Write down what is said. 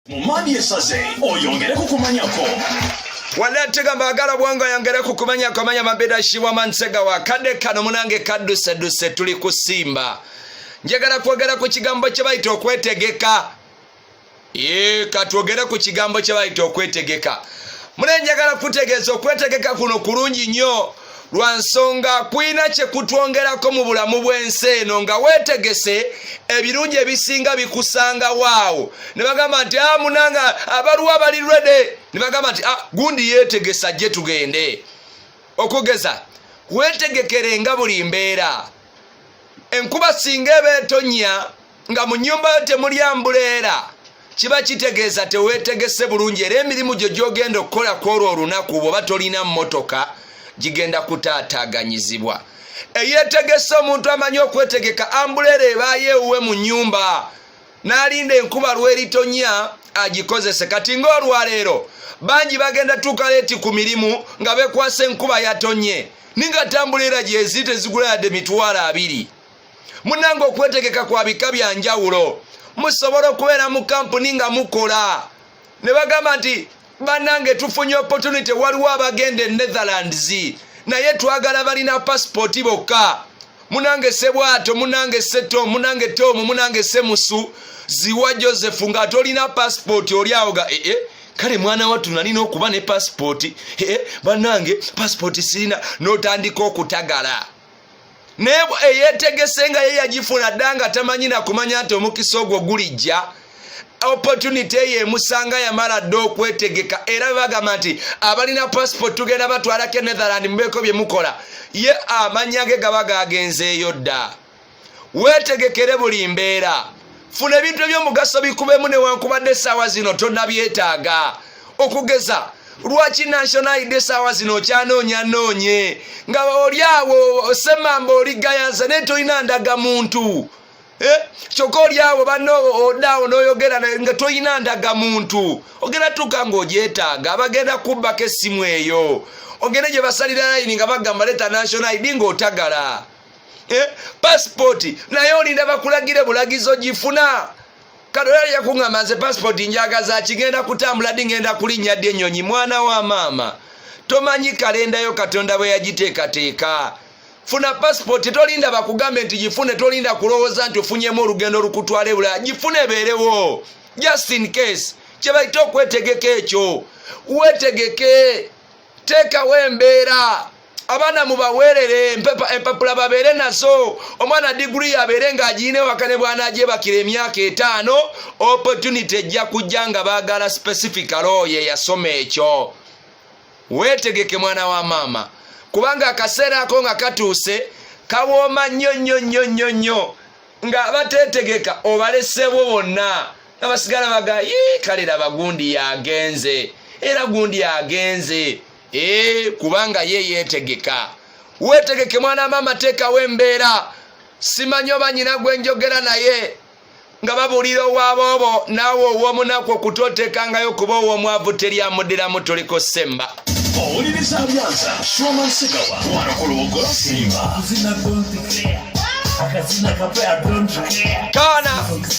Mumani esaze oyongere kukumanyako Walatega mbagala bwanga yangere kukumanya komanya mabeda shiwa mansega wa kade kano munange kaduse tuli kusimba njagala kwogera ku kigambo kye bayita okwetegeka katwogere ku kigambo kye bayita okwetegeka mune njagala kutegeeza okwetegeka kuno kulungi nnyo lwa nsonga kwina kye kutwongerako mu bulamu bw'ensi eno nga weetegese ebirungi ebisinga bikusanga waawo ne bagamba nti munanga abaluwa bali ready ne bagamba nti gundi yeetegesa gye tugende okugeza weetegekerenga buli mbeera enkuba singa eba etonya nga mu nnyumba yo temuli ambuleera kiba kitegeeza teweetegese bulungi era emirimu gyo gy'ogenda okukola kwolwo olunaku bw'oba tolina mmotoka gigenda kutaataaganyizibwa eyeetegese omuntu amanyi okwetegeka ambuleera ebaayo ewuwe mu nnyumba n'alinda enkuba lweritonya agikozese kati ng'olwaleero bangi bagenda tuuka leeti ku mirimu nga beekwasa enkuba yatonye ninga tambuleera gyezi tezigula yadde $20 munnange okwetegeka kwa bika bya njawulo musobola okubeera mu kampuni nga mukola ne bagamba nti bannange tufunye opportunity waliwo abagenda Netherlands naye twagala balina passport bokka munange sebwato munange seto munange tomu munange semusu ziwa Joseph nga tolina passport oli awoga kale mwana watu nalina okuba ne passport bannange passport sirina n'otandika okutagala nebo eyetegese nga ye yagifuna ddanga tamanyi na kumanya nti omukisa ogwo gulijja opportunity ye musanga yamala ddo okwetegeka era bagamba nti abalina passport tugenda batwalako Netherlands mubeko bye mukola ye amanya ge gaba gagenzeeyo dda weetegekere buli mbeera funa ebintu ebyomugaso bikubemu newankubadde essaawa zino tonnabyetaaga okugeza lwaki national id essaawa zino okyanoonya nga oli awo osemamba oligayanza naye tolina ndaga muntu kyokka oli awo banno odaawo n'oyogera nga tolina ndaga muntu ogenda tuuka ng'ogyetaaga abagenda kubbako essimu eyo ogende gye basalira layini nga bagamba leta national id ng'otagala passport naye olinda bakulagire bulagizo gifuna kadola yakuŋŋamba nze passport njagaza kigenda kutambula ddi ngenda kulinnya ddi ennyonyi mwana wa maama tomanyi kalenda yo Katonda bwe yagiteekateeka funa passport tolinda bakugambe nti gifune tolinda kulowooza nti ofunyemu olugendo olukutwala ebulaya gifune ebeerewo just in case kye bayita okwetegeka ekyo weetegeke teekawo embeera abaana mubaweerere empapula babeere nazo omwana diguri abeere ng'agiyina ewaka ne bw'anaagyebakira emyaka 5 opportunity ejja kujja nga baagala specific lawyer yasoma ekyo weetegeke mwana wa maama kubanga akaseera ako nga katuuse kawooma nnyo nga bateetegeka obalesebo bonna nga basigala baga kale laba gundi yagenze era gundi yagenze kubanga ye yeetegeka weetegeke mwana maama teekawo embeera simanyi oba nyina gwe njogera naye nga babuulira owaboobo naawe ow'omunaku okutooteekangayo kuba ow'omwavu teryamuddiramu toliko semba owuliriza Abyanza Showman Segawa wano ku Lubugo Simba Akazina don't declare. Akazina kapea don't declare. Kana